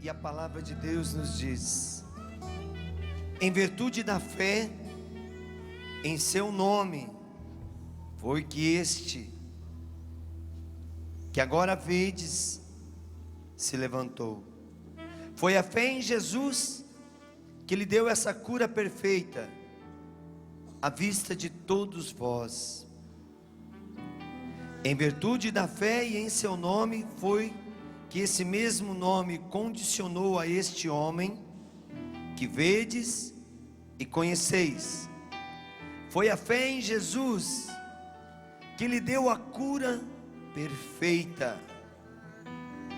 E a palavra de Deus nos diz: em virtude da fé em seu nome, foi que este, que agora vedes, se levantou. Foi a fé em Jesus que lhe deu essa cura perfeita, à vista de todos vós. Em virtude da fé e em seu nome, foi que esse mesmo nome condicionou a este homem, que vedes e conheceis. Foi a fé em Jesus que lhe deu a cura perfeita,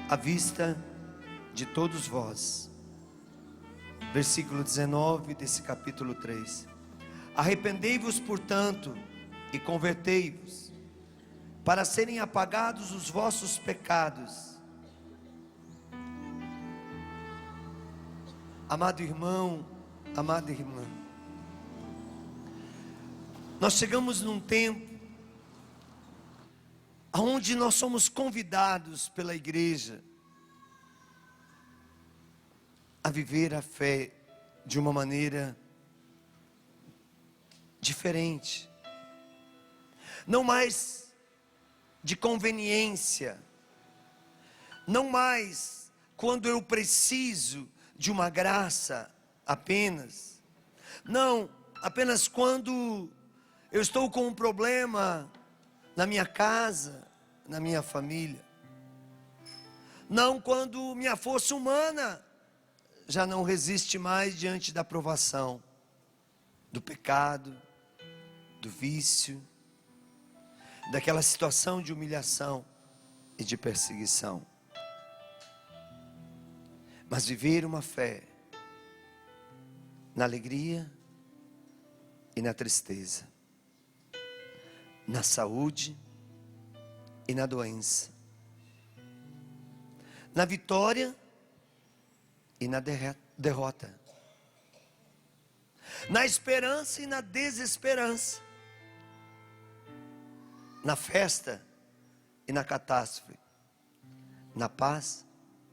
à vista de todos vós. Versículo 19 desse capítulo 3. Arrependei-vos, portanto, e convertei-vos, para serem apagados os vossos pecados. Amado irmão, amada irmã, nós chegamos num tempo onde nós somos convidados pela igreja a viver a fé de uma maneira diferente, não mais de conveniência, não mais quando eu preciso de uma graça apenas, não apenas quando eu estou com um problema na minha casa, na minha família, não quando minha força humana já não resiste mais diante da provação, do pecado, do vício, daquela situação de humilhação e de perseguição. Mas viver uma fé na alegria e na tristeza, na saúde e na doença, na vitória e na derrota, na esperança e na desesperança, na festa e na catástrofe, na paz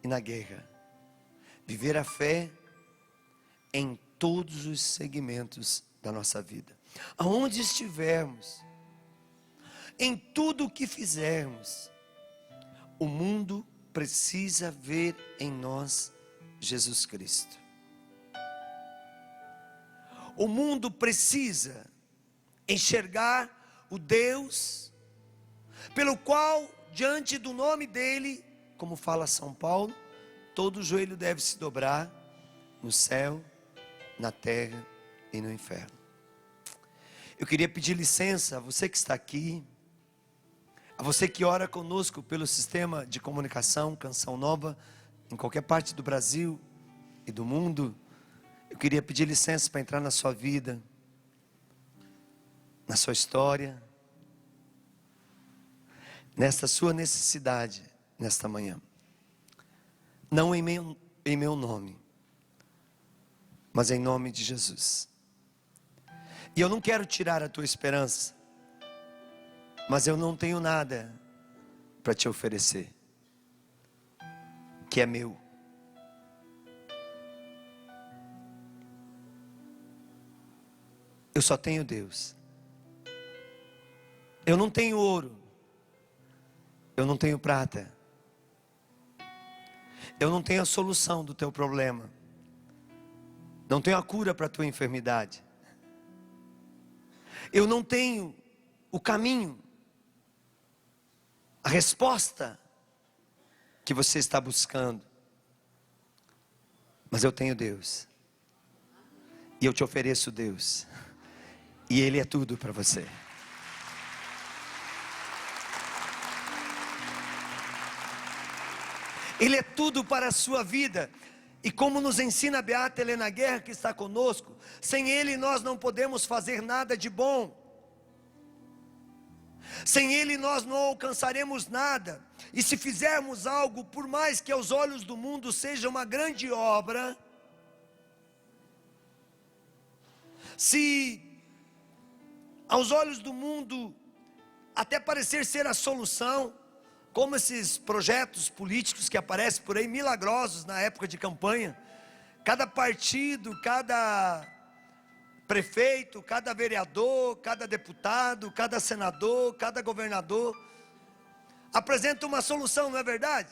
e na guerra. Viver a fé em todos os segmentos da nossa vida, aonde estivermos, em tudo o que fizermos. O mundo precisa ver em nós Jesus Cristo. O mundo precisa enxergar o Deus pelo qual, diante do nome dele, como fala São Paulo, todo joelho deve se dobrar, no céu, na terra e no inferno. Eu queria pedir licença a você que está aqui, a você que ora conosco pelo sistema de comunicação Canção Nova, em qualquer parte do Brasil e do mundo. Eu queria pedir licença para entrar na sua vida, na sua história, nesta sua necessidade, nesta manhã. Não em meu nome, mas em nome de Jesus. E eu não quero tirar a tua esperança, mas eu não tenho nada para te oferecer que é meu. Eu só tenho Deus. Eu não tenho ouro, eu não tenho prata, eu não tenho a solução do teu problema, não tenho a cura para a tua enfermidade, eu não tenho o caminho, a resposta que você está buscando, mas eu tenho Deus, e eu te ofereço Deus, e Ele é tudo para você. Ele é tudo para a sua vida. E como nos ensina a beata Helena Guerra, que está conosco, sem Ele nós não podemos fazer nada de bom. Sem Ele nós não alcançaremos nada. E se fizermos algo, por mais que aos olhos do mundo seja uma grande obra, se aos olhos do mundo até parecer ser a solução, como esses projetos políticos que aparecem por aí, milagrosos na época de campanha, cada partido, cada prefeito, cada vereador, cada deputado, cada senador, cada governador, apresenta uma solução, não é verdade?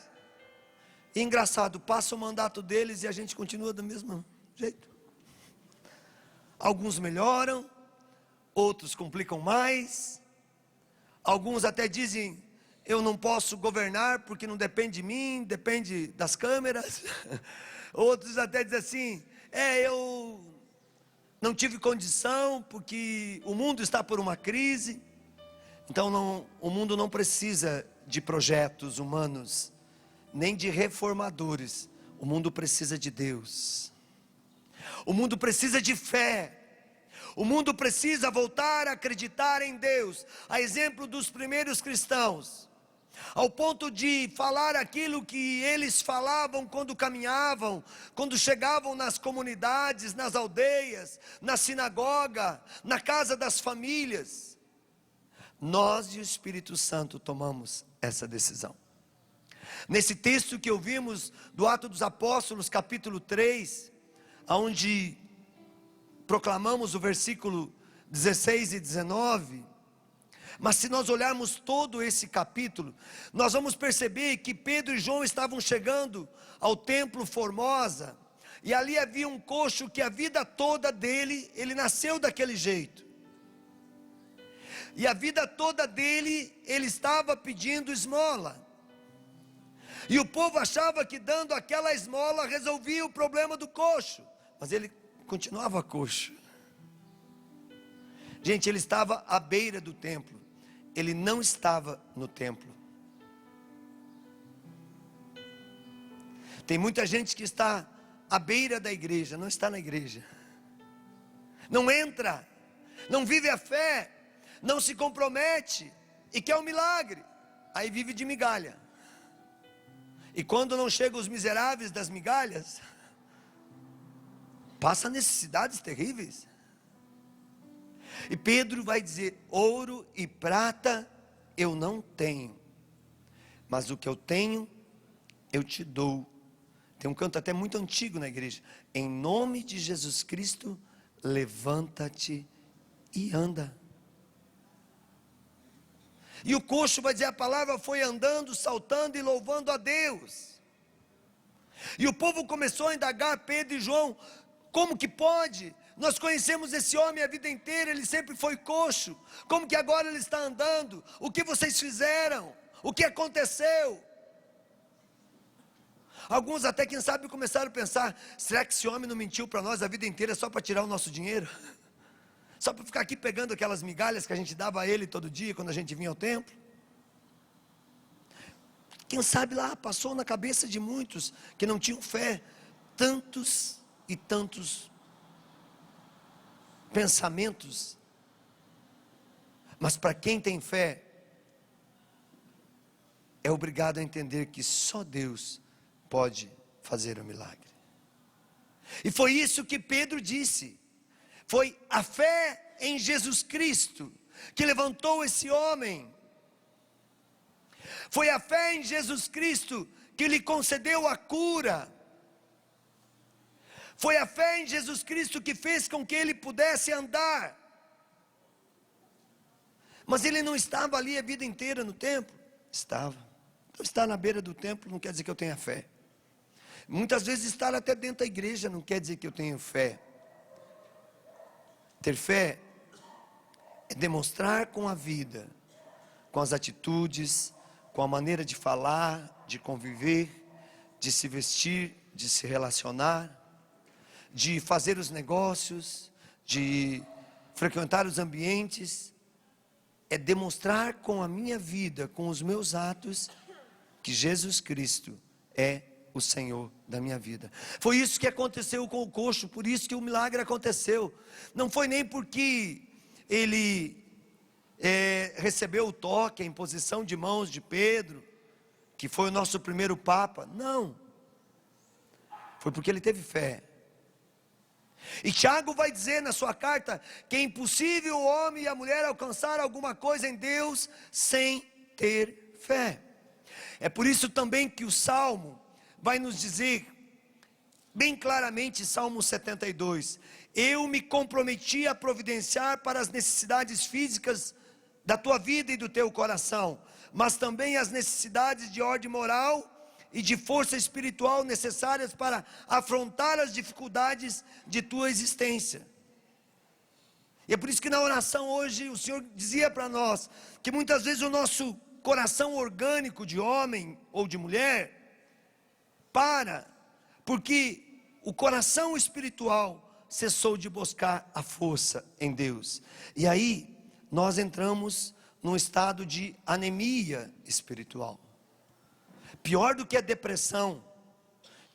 E engraçado, passa o mandato deles e a gente continua do mesmo jeito. Alguns melhoram, outros complicam mais, alguns até dizem, eu não posso governar porque não depende de mim, depende das câmeras. Outros até dizem assim, eu não tive condição porque o mundo está por uma crise. Então o mundo não precisa de projetos humanos, nem de reformadores. O mundo precisa de Deus. O mundo precisa de fé. O mundo precisa voltar a acreditar em Deus, a exemplo dos primeiros cristãos, ao ponto de falar aquilo que eles falavam quando caminhavam, quando chegavam nas comunidades, nas aldeias, na sinagoga, na casa das famílias. Nós e o Espírito Santo tomamos essa decisão. Nesse texto que ouvimos do Atos dos Apóstolos, capítulo 3, onde proclamamos o versículo 16 e 19, mas se nós olharmos todo esse capítulo, nós vamos perceber que Pedro e João estavam chegando ao templo Formosa, e ali havia um coxo que a vida toda dele, ele nasceu daquele jeito, e a vida toda dele, ele estava pedindo esmola, e o povo achava que dando aquela esmola resolvia o problema do coxo, mas ele continuava coxo. Gente, ele estava à beira do templo, ele não estava no templo. Tem muita gente que está à beira da igreja, não está na igreja, não entra, não vive a fé, não se compromete e quer um milagre, aí vive de migalha. E quando não chegam os miseráveis das migalhas, passa necessidades terríveis. E Pedro vai dizer, ouro e prata eu não tenho, mas o que eu tenho, eu te dou. Tem um canto até muito antigo na igreja, em nome de Jesus Cristo, levanta-te e anda. E o coxo vai dizer, a palavra foi andando, saltando e louvando a Deus. E o povo começou a indagar Pedro e João, como que pode? Nós conhecemos esse homem a vida inteira, ele sempre foi coxo, como que agora ele está andando? O que vocês fizeram? O que aconteceu? Alguns até, quem sabe, começaram a pensar, será que esse homem não mentiu para nós a vida inteira só para tirar o nosso dinheiro? Só para ficar aqui pegando aquelas migalhas que a gente dava a ele todo dia, quando a gente vinha ao templo? Quem sabe lá, passou na cabeça de muitos, que não tinham fé, tantos e tantos pensamentos. Mas para quem tem fé, é obrigado a entender que só Deus pode fazer o milagre. E foi isso que Pedro disse. Foi a fé em Jesus Cristo que levantou esse homem. Foi a fé em Jesus Cristo que lhe concedeu a cura. Foi a fé em Jesus Cristo que fez com que ele pudesse andar. Mas ele não estava ali a vida inteira no templo? Estava. Então estar na beira do templo não quer dizer que eu tenha fé. Muitas vezes estar até dentro da igreja não quer dizer que eu tenho fé. Ter fé é demonstrar com a vida, com as atitudes, com a maneira de falar, de conviver, de se vestir, de se relacionar, de fazer os negócios, de frequentar os ambientes. É demonstrar com a minha vida, com os meus atos, que Jesus Cristo é o Senhor da minha vida. Foi isso que aconteceu com o coxo, por isso que o milagre aconteceu. Não foi nem porque ele recebeu o toque, a imposição de mãos de Pedro, que foi o nosso primeiro Papa. Não. Foi porque ele teve fé. E Tiago vai dizer na sua carta que é impossível o homem e a mulher alcançar alguma coisa em Deus sem ter fé. É por isso também que o Salmo vai nos dizer, bem claramente, Salmo 72, eu me comprometi a providenciar para as necessidades físicas da tua vida e do teu coração, mas também as necessidades de ordem moral e de força espiritual necessárias para afrontar as dificuldades de tua existência. E é por isso que na oração hoje o Senhor dizia para nós, que muitas vezes o nosso coração orgânico de homem ou de mulher, porque o coração espiritual cessou de buscar a força em Deus. E aí nós entramos num estado de anemia espiritual. Pior do que a depressão,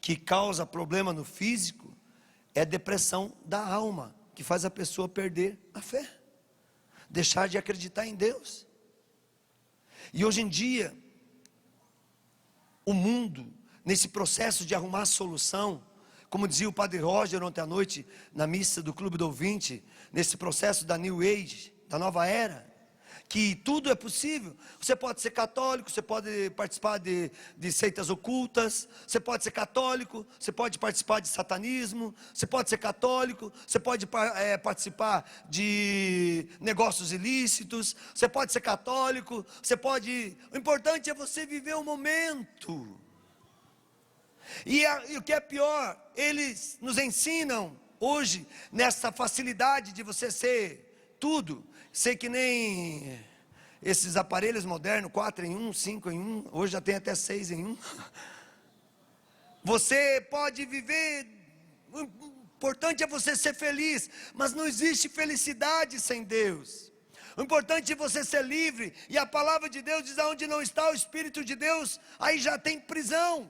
que causa problema no físico, é a depressão da alma, que faz a pessoa perder a fé, deixar de acreditar em Deus. E hoje em dia, o mundo, nesse processo de arrumar solução, como dizia o Padre Roger ontem à noite, na missa do Clube do Ouvinte, nesse processo da New Age, da nova era, que tudo é possível. Você pode ser católico, você pode participar de seitas ocultas, você pode ser católico, você pode participar de satanismo, você pode ser católico, você pode participar de negócios ilícitos, você pode ser católico, você pode... O importante é você viver o momento. E o que é pior, eles nos ensinam hoje, nessa facilidade de você ser tudo, ser que nem esses aparelhos modernos, 4 em 1, 5 em 1, hoje já tem até 6 em 1. Você pode viver, o importante é você ser feliz, mas não existe felicidade sem Deus. O importante é você ser livre, e a palavra de Deus diz, aonde não está o Espírito de Deus, aí já tem prisão.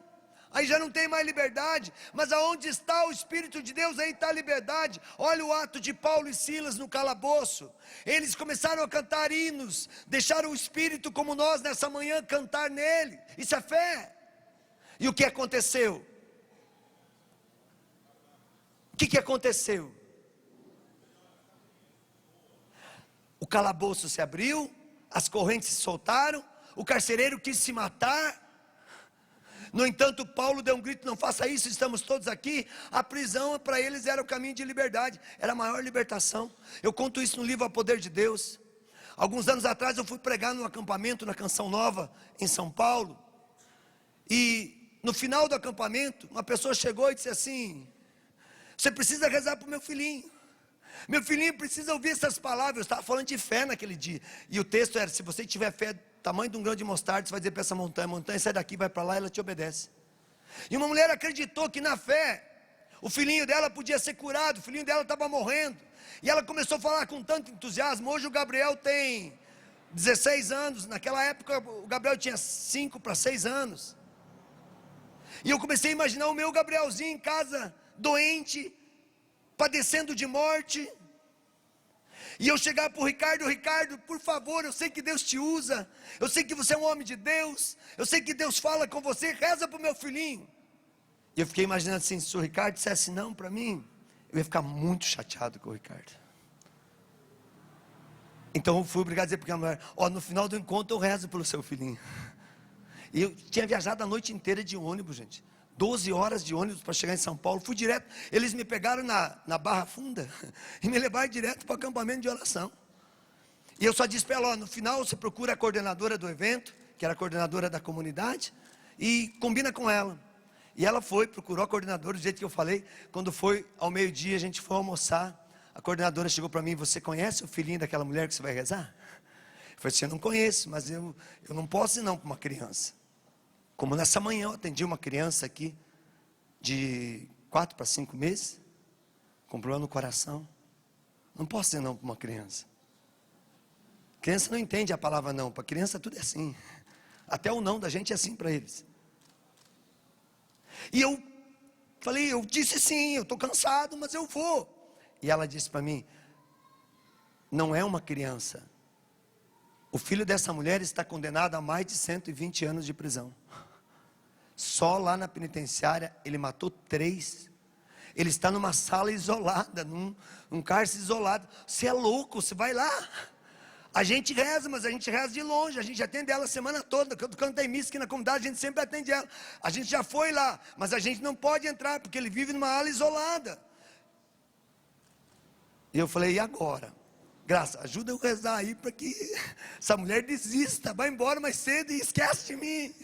Aí já não tem mais liberdade, mas aonde está o Espírito de Deus, aí está a liberdade. Olha o ato de Paulo e Silas no calabouço, eles começaram a cantar hinos, deixaram o Espírito como nós nessa manhã cantar nele, isso é fé. E o que aconteceu? O que aconteceu? O calabouço se abriu, as correntes se soltaram, o carcereiro quis se matar. No entanto, Paulo deu um grito, não faça isso, estamos todos aqui. A prisão para eles era o caminho de liberdade, era a maior libertação. Eu conto isso no livro A Poder de Deus. Alguns anos atrás eu fui pregar num acampamento na Canção Nova, em São Paulo. E no final do acampamento, uma pessoa chegou e disse assim, você precisa rezar para o meu filhinho. Meu filhinho precisa ouvir essas palavras. Eu estava falando de fé naquele dia. E o texto era, se você tiver fé tamanho de um grão de mostarda, você vai dizer para essa montanha, sai daqui, vai para lá, ela te obedece. E uma mulher acreditou que na fé, o filhinho dela podia ser curado, o filhinho dela estava morrendo. E ela começou a falar com tanto entusiasmo. Hoje o Gabriel tem 16 anos, naquela época o Gabriel tinha 5 para 6 anos. E eu comecei a imaginar o meu Gabrielzinho em casa, doente, padecendo de morte. E eu chegar para o Ricardo, Ricardo, por favor, eu sei que Deus te usa, eu sei que você é um homem de Deus, eu sei que Deus fala com você, reza para o meu filhinho. E eu fiquei imaginando assim, se o Ricardo dissesse não para mim, eu ia ficar muito chateado com o Ricardo. Então eu fui obrigado a dizer para a mulher, no final do encontro eu rezo pelo seu filhinho. E eu tinha viajado a noite inteira de ônibus, gente. 12 horas de ônibus para chegar em São Paulo, fui direto, eles me pegaram na Barra Funda, e me levaram direto para o acampamento de oração, e eu só disse para ela, no final você procura a coordenadora do evento, que era a coordenadora da comunidade, e combina com ela, e ela foi, procurou a coordenadora, do jeito que eu falei, quando foi ao meio-dia, a gente foi almoçar, a coordenadora chegou para mim, você conhece o filhinho daquela mulher que você vai rezar? Eu falei assim, eu não conheço, mas eu não posso ir não para uma criança. Como nessa manhã eu atendi uma criança aqui, de 4 para 5 meses, com problema no coração. Não posso dizer não para uma criança. Criança não entende a palavra não, para criança tudo é assim. Até o não da gente é assim para eles. E eu falei, eu disse sim, eu estou cansado, mas eu vou. E ela disse para mim, não é uma criança. O filho dessa mulher está condenado a mais de 120 anos de prisão. Só lá na penitenciária ele matou 3. Ele está numa sala isolada, num cárcere isolado. Você é louco, você vai lá. A gente reza, mas a gente reza de longe, a gente atende ela a semana toda. Quando canta em missa aqui na comunidade, a gente sempre atende ela. A gente já foi lá, mas a gente não pode entrar, porque ele vive numa ala isolada. E eu falei, e agora? Graça, ajuda eu a rezar aí, para que essa mulher desista, vai embora mais cedo e esquece de mim.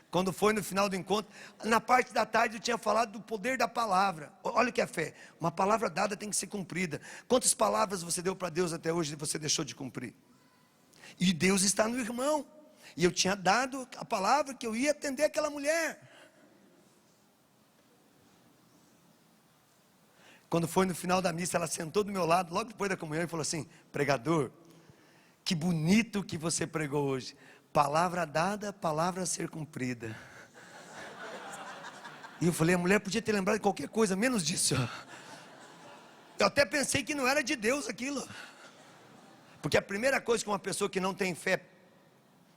Quando foi no final do encontro, na parte da tarde eu tinha falado do poder da palavra. Olha o que é fé, uma palavra dada tem que ser cumprida. Quantas palavras você deu para Deus até hoje e você deixou de cumprir? E Deus está no irmão, e eu tinha dado a palavra que eu ia atender aquela mulher. Quando foi no final da missa, ela sentou do meu lado, logo depois da comunhão, e falou assim, pregador, que bonito que você pregou hoje. Palavra dada, palavra a ser cumprida. E eu falei, a mulher podia ter lembrado de qualquer coisa, menos disso. Eu até pensei que não era de Deus aquilo. Porque a primeira coisa que uma pessoa que não tem fé,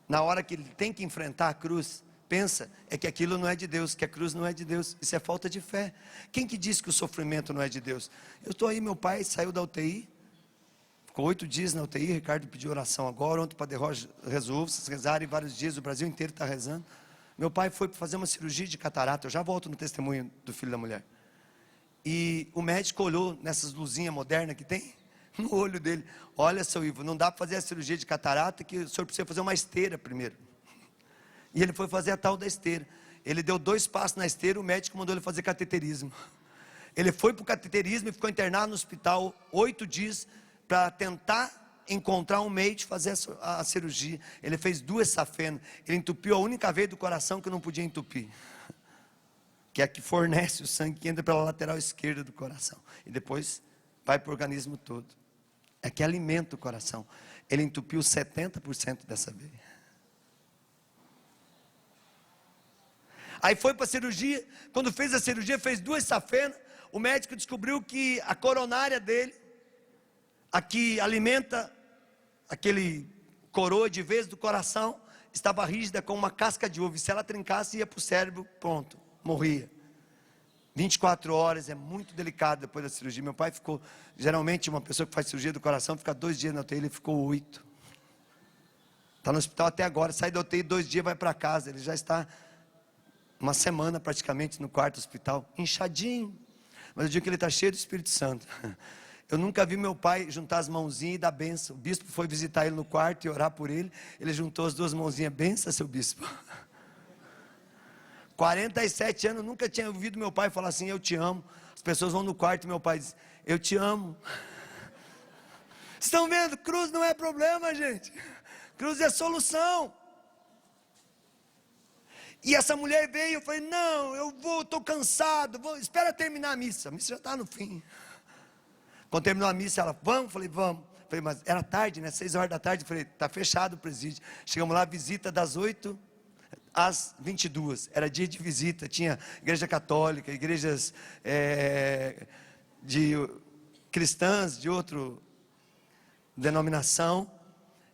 na hora que ele tem que enfrentar a cruz, pensa, é que aquilo não é de Deus, que a cruz não é de Deus. Isso é falta de fé. Quem que diz que o sofrimento não é de Deus? Eu estou aí, meu pai saiu da UTI, ficou 8 dias na UTI, Ricardo pediu oração agora, ontem o Padre Roger rezou, vocês rezarem vários dias, o Brasil inteiro está rezando. Meu pai foi fazer uma cirurgia de catarata, eu já volto no testemunho do filho da mulher. E o médico olhou nessas luzinhas modernas que tem, no olho dele, olha, seu Ivo, não dá para fazer a cirurgia de catarata, que o senhor precisa fazer uma esteira primeiro. E ele foi fazer a tal da esteira. Ele deu 2 passos na esteira, o médico mandou ele fazer cateterismo. Ele foi para o cateterismo e ficou internado no hospital 8 dias, para tentar encontrar um meio de fazer a cirurgia. Ele fez 2 safenas, ele entupiu a única veia do coração que não podia entupir, que é a que fornece o sangue que entra pela lateral esquerda do coração, e depois vai para o organismo todo, é que alimenta o coração. Ele entupiu 70% dessa veia. Aí foi para a cirurgia, quando fez a cirurgia, fez 2 safenas, o médico descobriu que a coronária dele, a que alimenta aquele coroa de vez do coração, estava rígida como uma casca de uva, e se ela trincasse ia para o cérebro, pronto, morria. 24 horas, é muito delicado depois da cirurgia. Meu pai ficou, geralmente uma pessoa que faz cirurgia do coração fica 2 dias na UTI, ele ficou 8. Está no hospital até agora, sai da UTI 2 dias, vai para casa, ele já está 1 semana praticamente no quarto do hospital, inchadinho, mas eu digo que ele está cheio do Espírito Santo. Eu nunca vi meu pai juntar as mãozinhas e dar bênção. O bispo foi visitar ele no quarto e orar por ele, ele juntou as 2 mãozinhas, benção seu bispo. 47 anos, nunca tinha ouvido meu pai falar assim, eu te amo. As pessoas vão no quarto e meu pai diz, eu te amo. Estão vendo? Cruz não é problema, gente. Cruz é solução. E essa mulher veio, eu falei, não, eu vou, estou cansado, espera terminar a missa já está no fim. Quando terminou a missa, ela, vamos? Falei, vamos. Falei, mas era tarde, né, 6 horas da tarde, falei, está fechado o presídio. Chegamos lá, visita das 8 às 22, era dia de visita, tinha igreja católica, igrejas de cristãs, de outra denominação,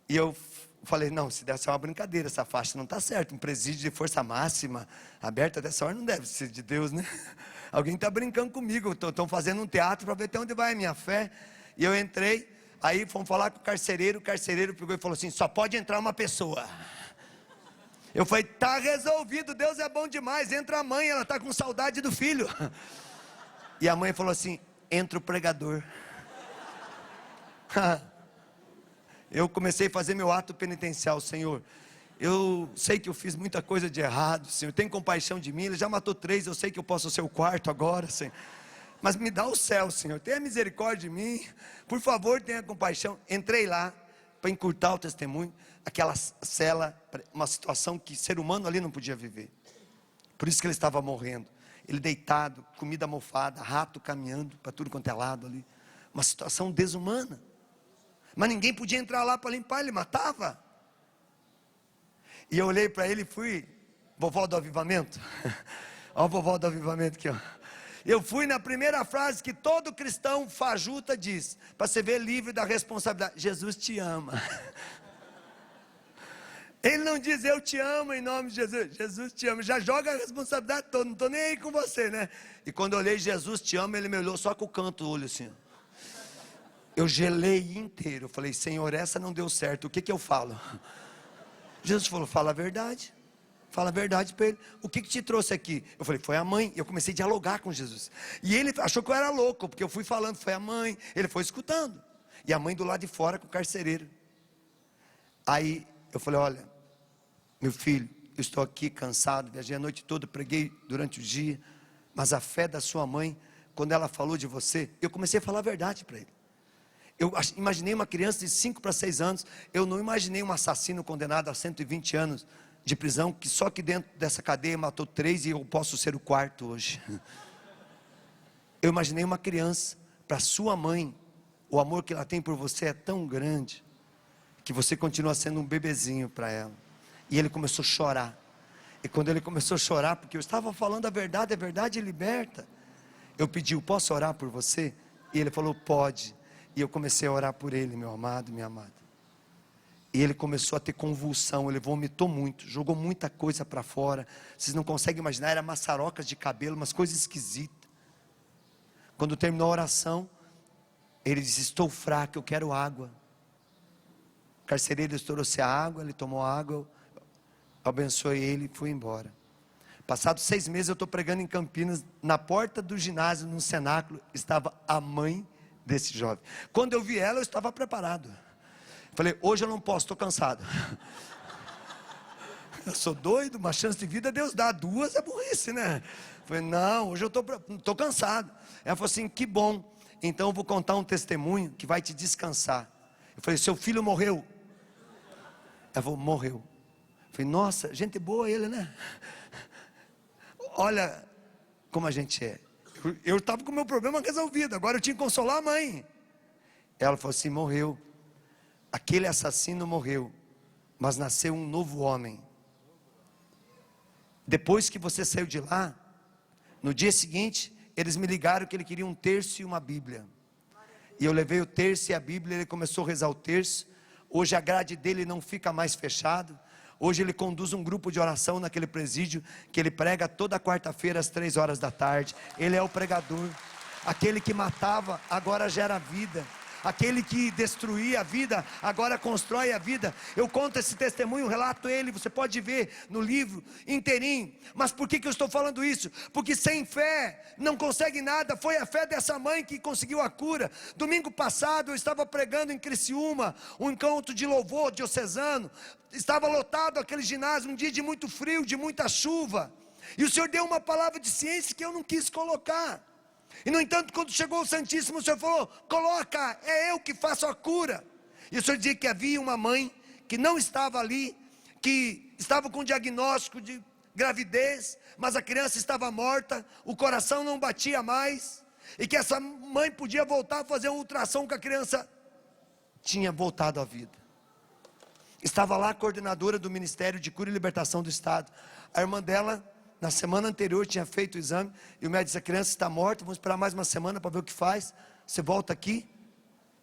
e eu falei, não, se deve ser uma brincadeira, essa faixa não está certa, um presídio de força máxima, aberto até essa hora, não deve ser de Deus, né? Alguém está brincando comigo, estão fazendo um teatro para ver até onde vai a minha fé. E eu entrei, aí fomos falar com o carcereiro pegou e falou assim, só pode entrar uma pessoa. Eu falei, está resolvido, Deus é bom demais, entra a mãe, ela está com saudade do filho. E a mãe falou assim, entra o pregador. Eu comecei a fazer meu ato penitencial, Senhor, eu sei que eu fiz muita coisa de errado, Senhor, tem compaixão de mim, Ele já matou 3, eu sei que eu posso ser o 4º agora, Senhor, mas me dá o céu, Senhor, tenha misericórdia de mim, por favor, tenha compaixão. Entrei lá, para encurtar o testemunho, aquela cela, uma situação que ser humano ali não podia viver, por isso que ele estava morrendo, ele deitado, comida mofada, rato caminhando, para tudo quanto é lado ali, uma situação desumana, mas ninguém podia entrar lá para limpar, ele matava. E eu olhei para ele e fui, vovó do avivamento, olha a vovó do avivamento aqui, ó. Eu fui na primeira frase que todo cristão fajuta diz, para você ver livre da responsabilidade, Jesus te ama. Ele não diz eu te amo em nome de Jesus, Jesus te ama, já joga a responsabilidade toda, não estou nem aí com você, né? E quando eu olhei Jesus te ama, ele me olhou só com o canto do olho assim, ó. Eu gelei inteiro. Eu falei: Senhor, essa não deu certo, o que que eu falo? Jesus falou: fala a verdade. Fala a verdade para ele. O que que te trouxe aqui? Eu falei: foi a mãe. Eu comecei a dialogar com Jesus. E ele achou que eu era louco, porque eu fui falando: foi a mãe. Ele foi escutando. E a mãe do lado de fora com o carcereiro. Aí eu falei: olha, meu filho, eu estou aqui cansado, viajei a noite toda, preguei durante o dia, mas a fé da sua mãe, quando ela falou de você, eu comecei a falar a verdade para ele. Eu imaginei uma criança de 5 para 6 anos, eu não imaginei um assassino condenado a 120 anos de prisão, que só que dentro dessa cadeia matou 3 e eu posso ser o 4º hoje. Eu imaginei uma criança, para sua mãe, o amor que ela tem por você é tão grande, que você continua sendo um bebezinho para ela. E ele começou a chorar. E quando ele começou a chorar, porque eu estava falando a verdade liberta. Eu pedi: eu posso orar por você? E ele falou: pode. E eu comecei a orar por ele, meu amado, minha amada. E ele começou a ter convulsão, ele vomitou muito, jogou muita coisa para fora. Vocês não conseguem imaginar, era maçarocas de cabelo, umas coisas esquisitas. Quando terminou a oração, ele disse: estou fraco, eu quero água. O carcereiro trouxe a água, ele tomou a água, eu abençoei ele e fui embora. Passados 6 meses eu estou pregando em Campinas, na porta do ginásio, num cenáculo, estava a mãe desse jovem. Quando eu vi ela, eu estava preparado. Falei: hoje eu não posso, estou cansado. Eu sou doido, uma chance de vida Deus dá, 2 é burrice, né? Falei: não, hoje eu estou cansado. Ela falou assim: que bom, então eu vou contar um testemunho que vai te descansar. Eu falei: seu filho morreu? Ela falou: morreu. Eu falei: nossa, gente boa ele, né? Olha como a gente é. Eu estava com o meu problema resolvido, agora eu tinha que consolar a mãe. Ela falou assim: morreu. Aquele assassino morreu, mas nasceu um novo homem. Depois que você saiu de lá, no dia seguinte, eles me ligaram que ele queria um terço e uma Bíblia. E eu levei o terço e a Bíblia, ele começou a rezar o terço. Hoje a grade dele não fica mais fechada. Hoje ele conduz um grupo de oração naquele presídio, que ele prega toda quarta-feira às 3 horas da tarde. Ele é o pregador. Aquele que matava, agora gera vida. Aquele que destruía a vida, agora constrói a vida. Eu conto esse testemunho, relato ele, você pode ver no livro inteirinho. Mas por que eu estou falando isso? Porque sem fé não consegue nada. Foi a fé dessa mãe que conseguiu a cura. Domingo passado eu estava pregando em Criciúma, um encontro de louvor diocesano. Estava lotado aquele ginásio, um dia de muito frio, de muita chuva. E o Senhor deu uma palavra de ciência que eu não quis colocar. E no entanto, quando chegou o Santíssimo, o Senhor falou: coloca, é eu que faço a cura. E o Senhor dizia que havia uma mãe que não estava ali, que estava com diagnóstico de gravidez, mas a criança estava morta, o coração não batia mais, e que essa mãe podia voltar a fazer uma ultrassom, que a criança tinha voltado à vida. Estava lá a coordenadora do Ministério de Cura e Libertação do Estado. A irmã dela, na semana anterior, tinha feito o exame, e o médico disse: a criança está morta, vamos esperar mais uma semana para ver o que faz. Você volta aqui.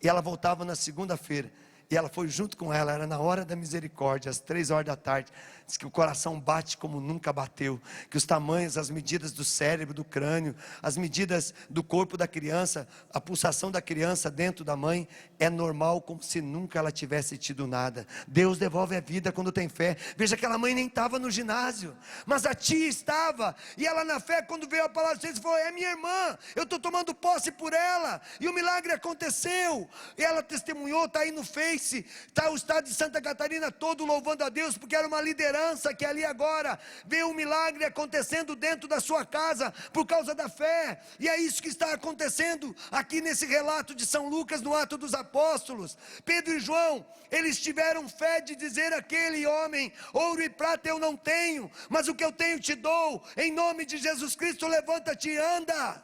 E ela voltava na segunda-feira, e ela foi junto com ela, era na hora da misericórdia, às 3 horas da tarde. Diz que o coração bate como nunca bateu, que os tamanhos, as medidas do cérebro, do crânio, as medidas do corpo da criança, a pulsação da criança dentro da mãe é normal, como se nunca ela tivesse tido nada. Deus devolve a vida quando tem fé. Veja, aquela mãe nem estava no ginásio, mas a tia estava, e ela na fé, quando veio a palavra de Deus, falou: é minha irmã, eu estou tomando posse por ela, e o milagre aconteceu. E ela testemunhou, está aí no Face, está o estado de Santa Catarina todo louvando a Deus, porque era uma liderança que ali agora vê um milagre acontecendo dentro da sua casa, por causa da fé. E é isso que está acontecendo aqui nesse relato de São Lucas, no Atos dos Apóstolos. Pedro e João, eles tiveram fé de dizer àquele homem: ouro e prata eu não tenho, mas o que eu tenho te dou, em nome de Jesus Cristo, levanta-te e anda.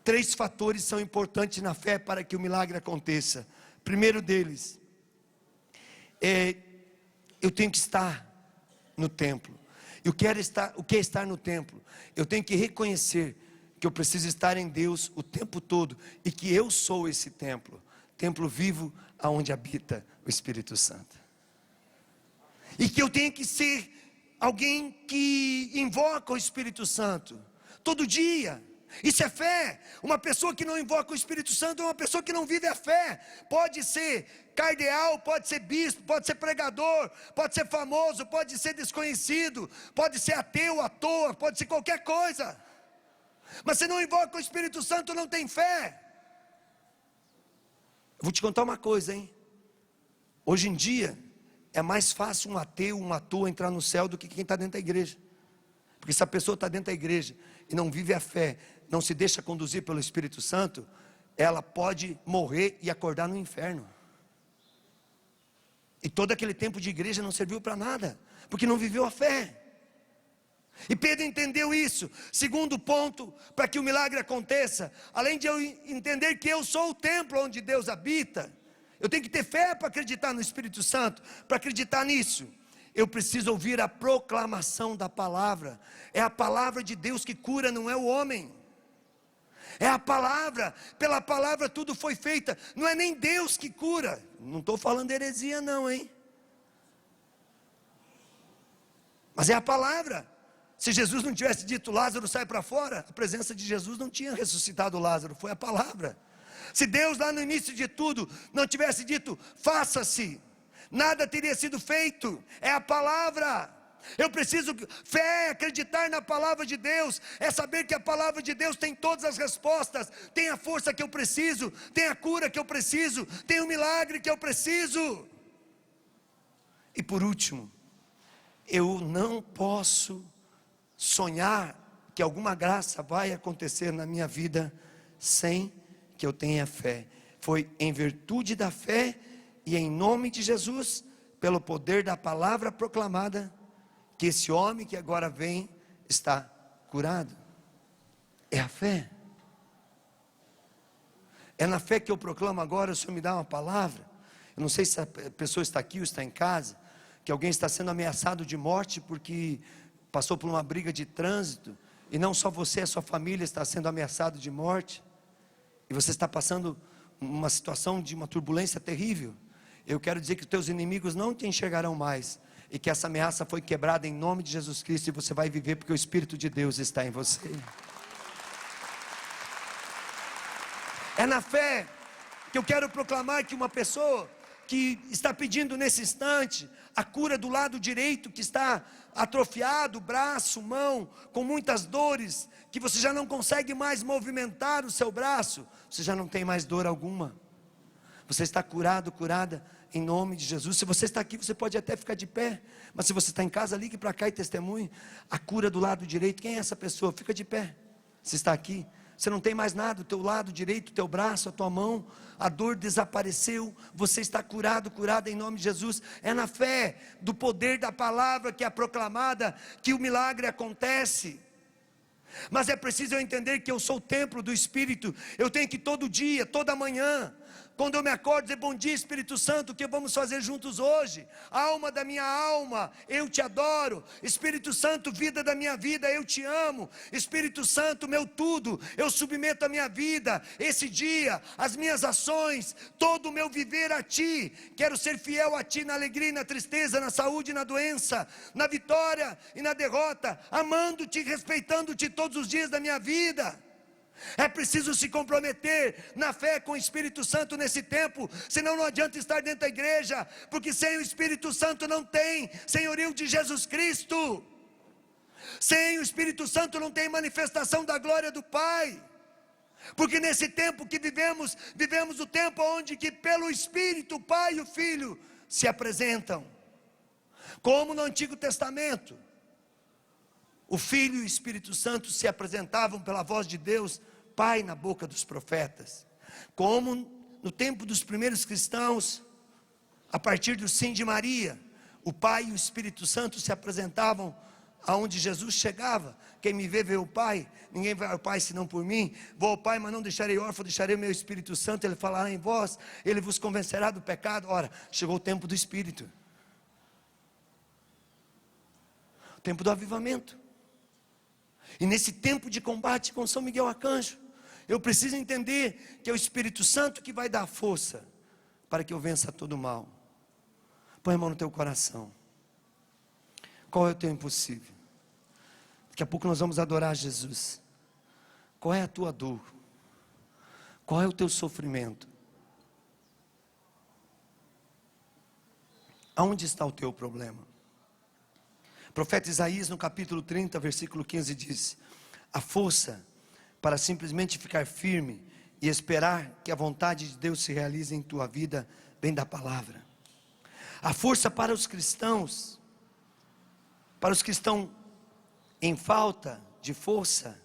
3 fatores são importantes na fé para que o milagre aconteça. Primeiro deles, eu tenho que estar no templo. O que é estar no templo? Eu tenho que reconhecer que eu preciso estar em Deus o tempo todo, e que eu sou esse templo vivo, aonde habita o Espírito Santo. E que eu tenho que ser alguém que invoca o Espírito Santo todo dia. Isso é fé. Uma pessoa que não invoca o Espírito Santo é uma pessoa que não vive a fé. Pode ser cardeal, pode ser bispo, pode ser pregador, pode ser famoso, pode ser desconhecido, pode ser ateu à toa, pode ser qualquer coisa. Mas se não invoca o Espírito Santo, não tem fé. Eu vou te contar uma coisa, hein? Hoje em dia, é mais fácil um ateu, uma toa entrar no céu do que quem está dentro da igreja. Porque se a pessoa está dentro da igreja e não vive a fé, não se deixa conduzir pelo Espírito Santo, ela pode morrer e acordar no inferno. E todo aquele tempo de igreja não serviu para nada, porque não viveu a fé. E Pedro entendeu isso. Segundo ponto, para que o milagre aconteça, além de eu entender que eu sou o templo onde Deus habita, eu tenho que ter fé para acreditar no Espírito Santo, para acreditar nisso. Eu preciso ouvir a proclamação da palavra. É a palavra de Deus que cura, não é o homem. É a palavra, pela palavra tudo foi feito. Não é nem Deus que cura. Não estou falando heresia não, hein? Mas é a palavra. Se Jesus não tivesse dito Lázaro sai para fora, a presença de Jesus não tinha ressuscitado Lázaro, foi a palavra. Se Deus lá no início de tudo não tivesse dito faça-se, nada teria sido feito. É a palavra. Eu preciso, fé é acreditar na palavra de Deus, é saber que a palavra de Deus tem todas as respostas, tem a força que eu preciso, tem a cura que eu preciso, tem o milagre que eu preciso. E por último, eu não posso sonhar que alguma graça vai acontecer na minha vida sem que eu tenha fé. Foi em virtude da fé e em nome de Jesus, pelo poder da palavra proclamada, que esse homem que agora vem está curado. É a fé. É na fé que eu proclamo agora. O Senhor me dá uma palavra. Eu não sei se a pessoa está aqui ou está em casa, que alguém está sendo ameaçado de morte porque passou por uma briga de trânsito, e não só você, a sua família está sendo ameaçado de morte, e você está passando uma situação de uma turbulência terrível. Eu quero dizer que os teus inimigos não te enxergarão mais, e que essa ameaça foi quebrada em nome de Jesus Cristo, e você vai viver porque o Espírito de Deus está em você. É na fé que eu quero proclamar que uma pessoa que está pedindo nesse instante a cura do lado direito, que está atrofiado, braço, mão, com muitas dores, que você já não consegue mais movimentar o seu braço, você já não tem mais dor alguma, você está curado, curada, em nome de Jesus. Se você está aqui, você pode até ficar de pé, mas se você está em casa, ligue para cá e testemunhe a cura do lado direito. Quem é essa pessoa? Fica de pé. Se está aqui, você não tem mais nada, o teu lado direito, o teu braço, a tua mão, a dor desapareceu, você está curado, curada em nome de Jesus. É na fé do poder da palavra que é proclamada, que o milagre acontece. Mas é preciso eu entender que eu sou o templo do Espírito. Eu tenho que todo dia, toda manhã, quando eu me acordo, dizer bom dia Espírito Santo, o que vamos fazer juntos hoje? Alma da minha alma, eu te adoro. Espírito Santo, vida da minha vida, eu te amo. Espírito Santo, meu tudo, eu submeto a minha vida, esse dia, as minhas ações, todo o meu viver a ti. Quero ser fiel a ti na alegria e na tristeza, na saúde e na doença, na vitória e na derrota, amando-te e respeitando-te todos os dias da minha vida. É preciso se comprometer na fé com o Espírito Santo nesse tempo, senão não adianta estar dentro da igreja, porque sem o Espírito Santo não tem senhorio de Jesus Cristo, sem o Espírito Santo não tem manifestação da glória do Pai, porque nesse tempo que vivemos o tempo onde que pelo Espírito o Pai e o Filho se apresentam, como no Antigo Testamento, o Filho e o Espírito Santo se apresentavam pela voz de Deus, Pai, na boca dos profetas. Como no tempo dos primeiros cristãos, a partir do sim de Maria, o Pai e o Espírito Santo se apresentavam aonde Jesus chegava. Quem me vê, vê o Pai. Ninguém vai ao Pai senão por mim. Vou ao Pai, mas não deixarei órfão, deixarei o meu Espírito Santo. Ele falará em vós, Ele vos convencerá do pecado. Ora, chegou o tempo do Espírito, o tempo do avivamento. E nesse tempo de combate com São Miguel Arcanjo, eu preciso entender que é o Espírito Santo que vai dar força para que eu vença todo o mal. Põe a mão no teu coração. Qual é o teu impossível? Daqui a pouco nós vamos adorar Jesus. Qual é a tua dor? Qual é o teu sofrimento? Aonde está o teu problema? O profeta Isaías, no capítulo 30, versículo 15, diz: a força para simplesmente ficar firme e esperar que a vontade de Deus se realize em tua vida vem da palavra. A força para os cristãos, para os que estão em falta de força,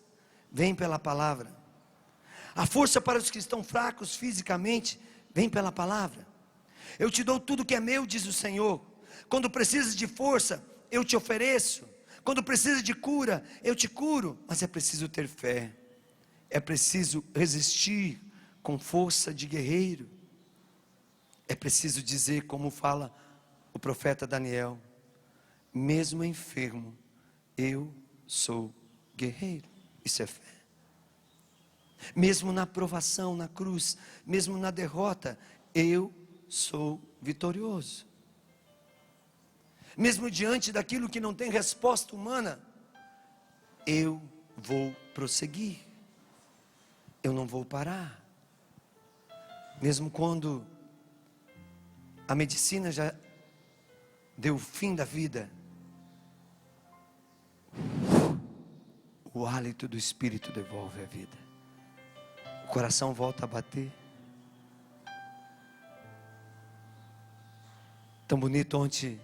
vem pela palavra. A força para os que estão fracos fisicamente, vem pela palavra. Eu te dou tudo que é meu, diz o Senhor. Quando precisas de força, eu te ofereço. Quando precisa de cura, eu te curo. Mas é preciso ter fé. É preciso resistir com força de guerreiro. É preciso dizer, como fala o profeta Daniel: mesmo enfermo, eu sou guerreiro. Isso é fé. Mesmo na provação, na cruz, mesmo na derrota, eu sou vitorioso. Mesmo diante daquilo que não tem resposta humana, eu vou prosseguir. Eu não vou parar. Mesmo quando a medicina já deu o fim da vida, o hálito do Espírito devolve a vida. O coração volta a bater. Tão bonito. Ontem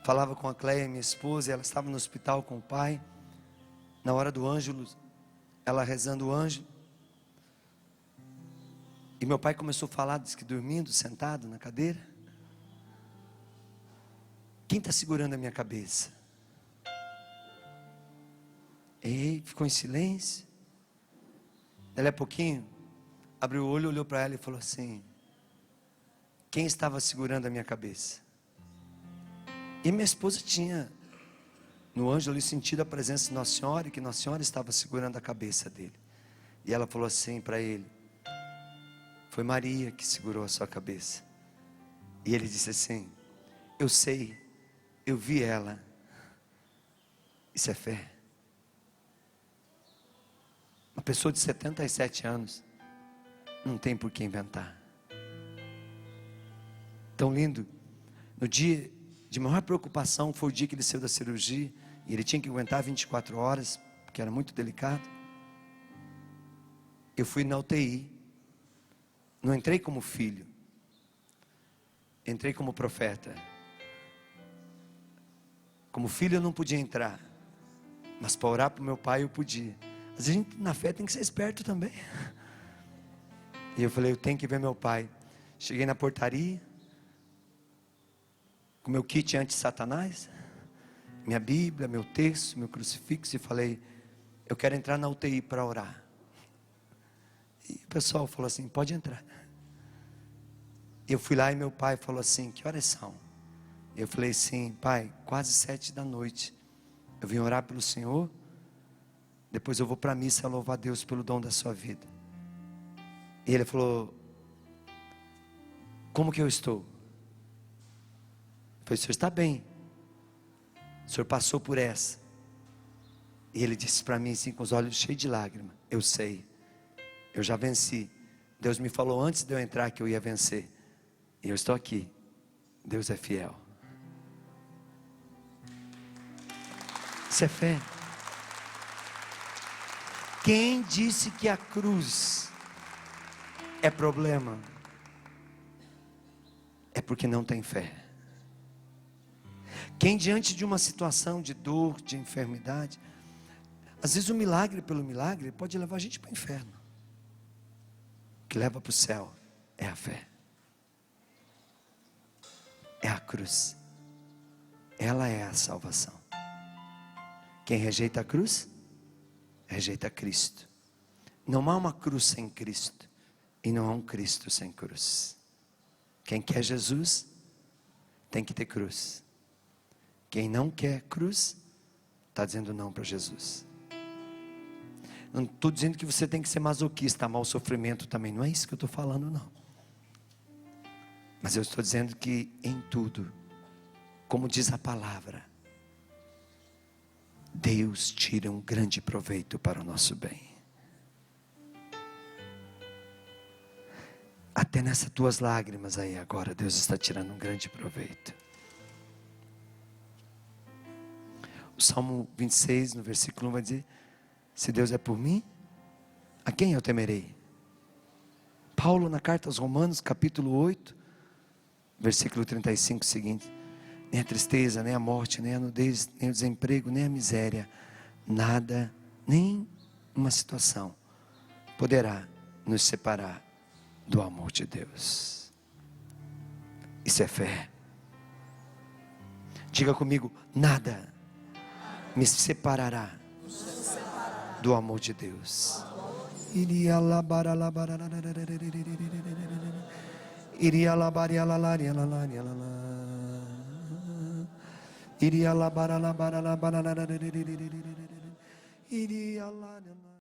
falava com a Cleia, minha esposa, e ela estava no hospital com o pai. Na hora do ângelo, ela rezando o ângelo, e meu pai começou a falar, disse que dormindo, sentado na cadeira. Quem está segurando a minha cabeça? E ficou em silêncio. Daí a pouquinho, abriu o olho, olhou para ela e falou assim: quem estava segurando a minha cabeça? E minha esposa tinha no anjo ali sentido a presença de Nossa Senhora, e que Nossa Senhora estava segurando a cabeça dele. E ela falou assim para ele: foi Maria que segurou a sua cabeça. E ele disse assim: eu sei, eu vi ela. Isso é fé. Uma pessoa de 77 anos não tem por que inventar. Tão lindo. No dia de maior preocupação foi o dia que ele saiu da cirurgia, e ele tinha que aguentar 24 horas, porque era muito delicado. Eu fui na UTI. Não entrei como filho, entrei como profeta. Como filho eu não podia entrar, mas para orar para o meu pai eu podia. Às vezes a gente na fé tem que ser esperto também. E eu falei: eu tenho que ver meu pai. Cheguei na portaria, com meu kit anti-satanás, minha Bíblia, meu texto, meu crucifixo, e falei: eu quero entrar na UTI para orar. E o pessoal falou assim: pode entrar. Eu fui lá e meu pai falou assim: que horas são? Eu falei assim: pai, quase 7 da noite. Eu vim orar pelo Senhor, depois eu vou para a missa louvar a Deus pelo dom da sua vida. E ele falou: como que eu estou? Eu falei: o senhor está bem, o senhor passou por essa. E ele disse para mim assim, com os olhos cheios de lágrimas: eu sei, eu já venci. Deus me falou antes de eu entrar que eu ia vencer, e eu estou aqui. Deus é fiel. Isso é fé. Quem disse que a cruz é problema? É porque não tem fé. Quem diante de uma situação de dor, de enfermidade, às vezes o milagre pelo milagre pode levar a gente para o inferno. O que leva para o céu é a fé. É a cruz. Ela é a salvação. Quem rejeita a cruz, rejeita Cristo. Não há uma cruz sem Cristo, e não há um Cristo sem cruz. Quem quer Jesus, tem que ter cruz. Quem não quer cruz, está dizendo não para Jesus. Não estou dizendo que você tem que ser masoquista, amar o sofrimento também. Não é isso que eu estou falando, não. Mas eu estou dizendo que em tudo, como diz a palavra, Deus tira um grande proveito para o nosso bem. Até nessas tuas lágrimas aí agora, Deus está tirando um grande proveito. O Salmo 26, no versículo 1 vai dizer: se Deus é por mim, a quem eu temerei? Paulo, na carta aos Romanos, capítulo 8, versículo 35 seguinte: nem a tristeza, nem a morte, nem a nudez, nem o desemprego, nem a miséria, nada, nem uma situação poderá nos separar do amor de Deus. Isso é fé. Diga comigo: nada me separará do amor de Deus. Iria labar, iria labar, iria labar, iria